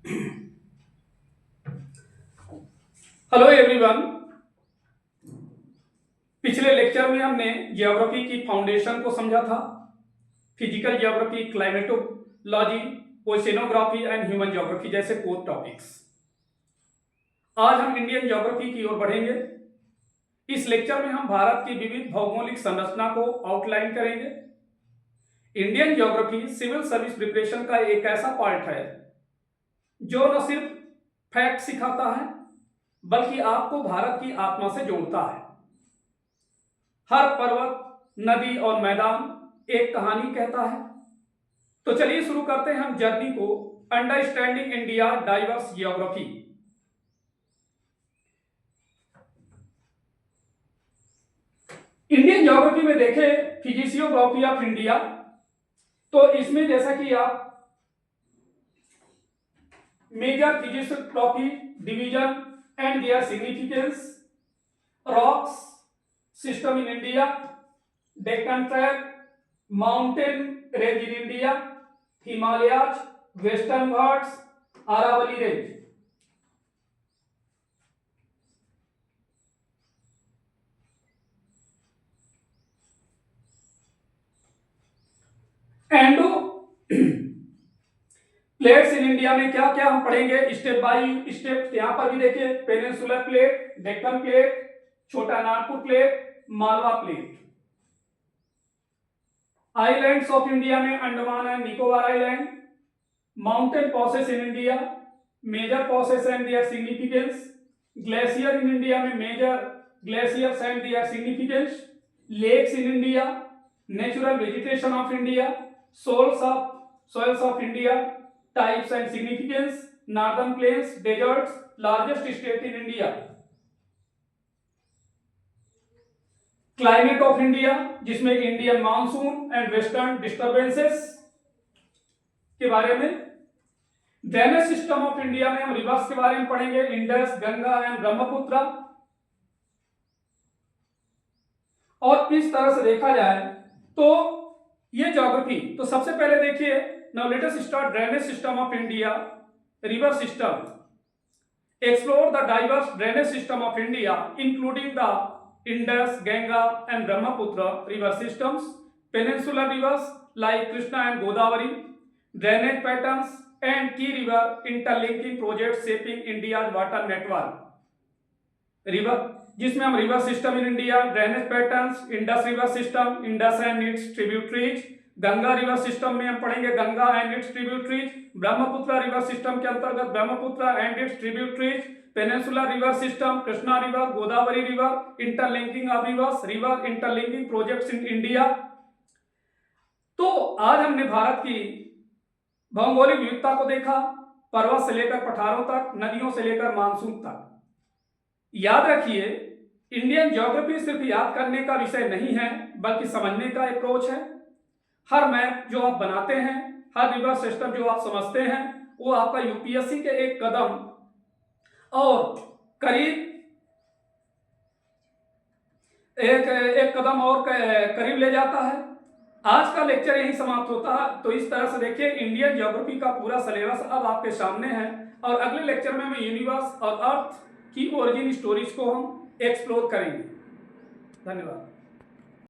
Hello everyone. पिछले lecture में हमने ज्योग्राफी की फाउंडेशन को समझा था। Physical geography, climatology, oceanography and human geography जैसे 4 टॉपिक्स। आज हम इंडियन ज्योग्राफी की ओर बढ़ेंगे। इस लेक्चर में हम भारत की विविध भौगोलिक संरचना को आउटलाइन करेंगे। Indian geography civil service preparation का एक ऐसा पार्ट है जो न सिर्फ फैक्ट सिखाता है बल्कि आपको भारत की आत्मा से जोड़ता है। हर पर्वत, नदी और मैदान एक कहानी कहता है। तो चलिए शुरू करते हैं हम जर्नी को understanding India diverse geography. Indian geography में देखें फिजियोग्राफी ऑफ इंडिया, तो इसमें जैसा कि आप major physiography division and their significance, rocks system in India, Deccan Tract, mountain range in India, Himalayas, Western Ghats, Aravalli range. Endo plates in India में क्या क्या हम पढ़ेंगे स्टेप बाय स्टेप। यहां पर भी देखिए peninsular plate, Deccan plate, Chota Nagpur plate, Malwa plate. Islands of India में Andaman and Nicobar island, mountain passes in India, major passes and their significance, glacier in India में major glaciers and their significance, lakes in India, natural vegetation of India, soils of India, types and significance, northern plains, deserts, largest state in India, climate of India जिसमें Indian monsoon and western disturbances के बारे में। Drainage system of India में हम reverse के बारे में पढ़ेंगे, इंडस, गंगा एंड ब्रह्मपुत्र। और इस तरह से देखा जाए तो ये ज्योग्राफी, तो सबसे पहले देखिए now let us start drainage system of India, river system. Explore the diverse drainage system of India including the Indus, Ganga and Brahmaputra river systems, peninsular rivers like Krishna and Godavari, drainage patterns and key river interlinking project shaping India's water network. River जिसमें हम river system in India, drainage patterns, Indus river system, Indus and its tributaries, Ganga river system में हम पढ़ेंगे Ganga and its tributaries, Brahmaputra river system के अंतर्गत Brahmaputra and its tributaries, peninsular river system, Krishna river, Godavari river, interlinking of reverse, river interlinking projects in India. तो आज हमने भारत की भौगोलिक विविधता को देखा, पर्वत से लेकर पठारों तक, नदियों से लेकर मानसून तक। याद रखिए इंडियन ज्योग्राफी सिर्फ याद करने का विषय नहीं है बल्कि समझने का अप्रोच है। हर मैप जो आप बनाते हैं, हर रिवर सिस्टम जो आप समझते हैं, वो आपका यूपीएससी के एक कदम और करीब एक कदम और करीब ले जाता है। आज का लेक्चर यही समाप्त होता है। तो इस तरह से देखिए इंडियन ज्योग्राफी का पूरा सिलेबस अब आपके सामने है और अगले लेक्चर में हम यूनिवर्स और अर्थ की ओरिजिन स्टोरीज को हम एक्सप्लोर करेंगे। धन्यवाद।